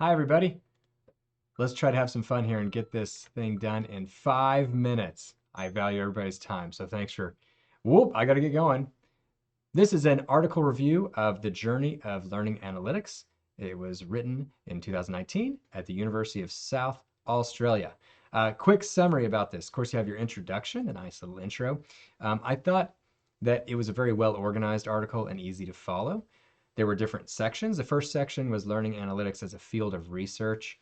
Hi, everybody. Let's try to have some fun here and get this thing done in 5 minutes. I value everybody's time, so thanks for. Whoop, I got to get going. This is an article review of The Journey of Learning Analytics. It was written in 2019 at the University of South Australia. Quick summary about this. Of course, you have your introduction, a nice little intro. I thought that it was a very well organized article and easy to follow. There were different sections. The first section was learning analytics as a field of research.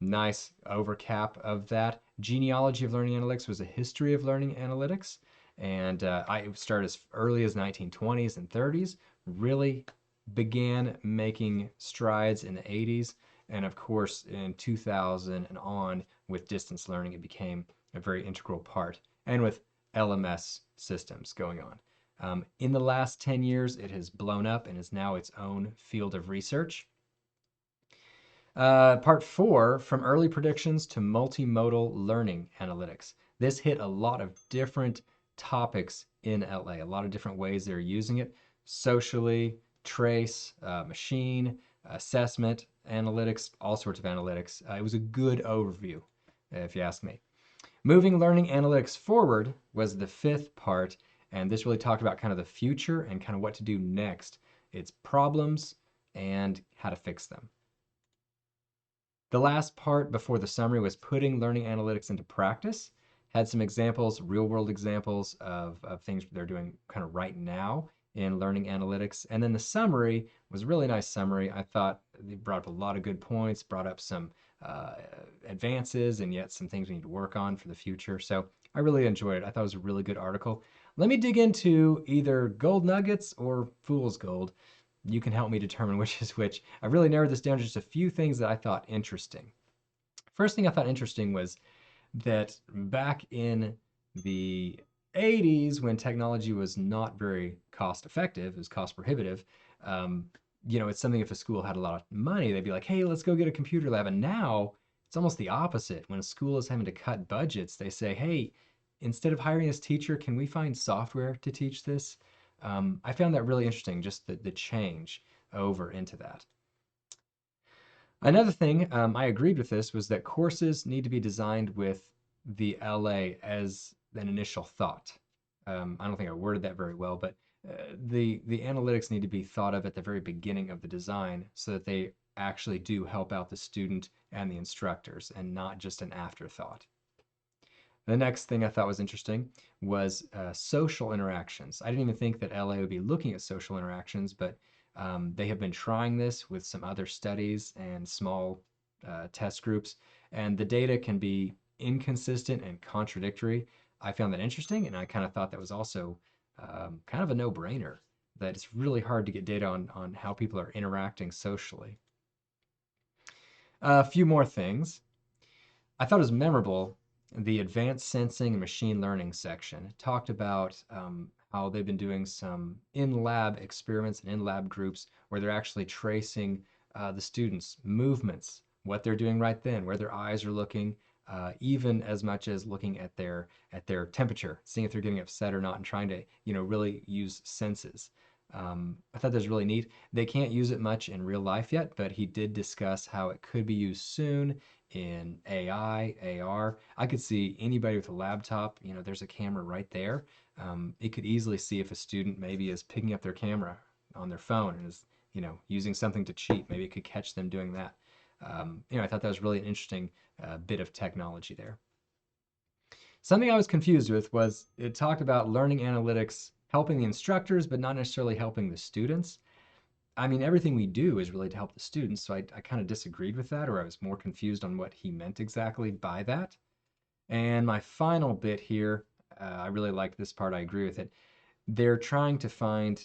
Nice overcap of that. Genealogy of learning analytics was a history of learning analytics. And I started as early as 1920s and 30s, really began making strides in the 80s. And of course, in 2000 and on, with distance learning, it became a very integral part. And with LMS systems going on. In the last 10 years, it has blown up and is now its own field of research. Part four, from early predictions to multimodal learning analytics. This hit a lot of different topics in LA, a lot of different ways they're using it socially, trace, machine, assessment, analytics, all sorts of analytics. It was a good overview, if you ask me. Moving learning analytics forward was the fifth part, and this really talked about kind of the future and kind of what to do next. It's problems and how to fix them. The last part before the summary was putting learning analytics into practice. Had some examples, real world examples of things they're doing kind of right now in learning analytics. And then the summary was a really nice summary. I thought they brought up a lot of good points, brought up some uh, advances, and yet some things we need to work on for the future. So I really enjoyed it. I thought it was a really good article. Let me dig into either gold nuggets or fool's gold. You can help me determine which is which. I really narrowed this down to just a few things that I thought interesting. First thing I thought interesting was that back in the 80s, when technology was not very cost effective, it was cost prohibitive. Um, it's something if a school had a lot of money, they'd be like, hey, let's go get a computer lab. And now it's almost the opposite. When a school is having to cut budgets, they say, hey, instead of hiring this teacher, can we find software to teach this? I found that really interesting, just the change over into that. Another thing, I agreed with this, was that courses need to be designed with the LA as an initial thought. I don't think I worded that very well, but the analytics need to be thought of at the very beginning of the design so that they actually do help out the student and the instructors and not just an afterthought. The next thing I thought was interesting was social interactions. I didn't even think that LA would be looking at social interactions, but they have been trying this with some other studies and small test groups, and the data can be inconsistent and contradictory. I found that interesting, and I kind of thought that was also kind of a no-brainer, that it's really hard to get data on how people are interacting socially. A few more things. I thought it was memorable. The advanced sensing and machine learning section talked about how they've been doing some in-lab experiments and in-lab groups where they're actually tracing the students' movements, what they're doing right then, where their eyes are looking, even as much as looking at their temperature, seeing if they're getting upset or not, and trying to really use senses. I thought that was really neat. They can't use it much in real life yet, but he did discuss how it could be used soon in AI, AR. I could see anybody with a laptop, there's a camera right there. It could easily see if a student maybe is picking up their camera on their phone and is, using something to cheat. Maybe it could catch them doing that. I thought that was really an interesting bit of technology there. Something I was confused with was it talked about learning analytics helping the instructors, but not necessarily helping the students. I mean, everything we do is really to help the students, so I kind of disagreed with that, or I was more confused on what he meant exactly by that. And my final bit here, I really like this part, I agree with it. They're trying to find,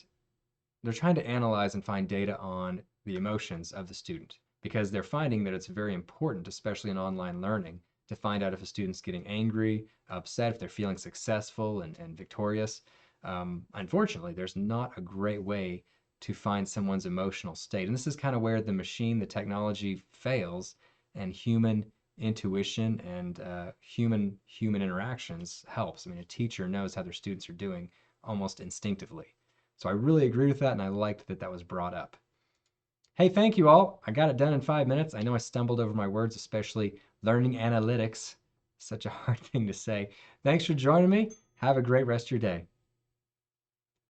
they're trying to analyze and find data on the emotions of the student because they're finding that it's very important, especially in online learning, to find out if a student's getting angry, upset, if they're feeling successful and victorious. Unfortunately, there's not a great way to find someone's emotional state. And this is kind of where the machine, the technology fails, and human intuition and human interactions helps. I mean, a teacher knows how their students are doing almost instinctively. So I really agree with that, and I liked that that was brought up. Hey, thank you all. I got it done in 5 minutes. I know I stumbled over my words, especially learning analytics. Such a hard thing to say. Thanks for joining me. Have a great rest of your day.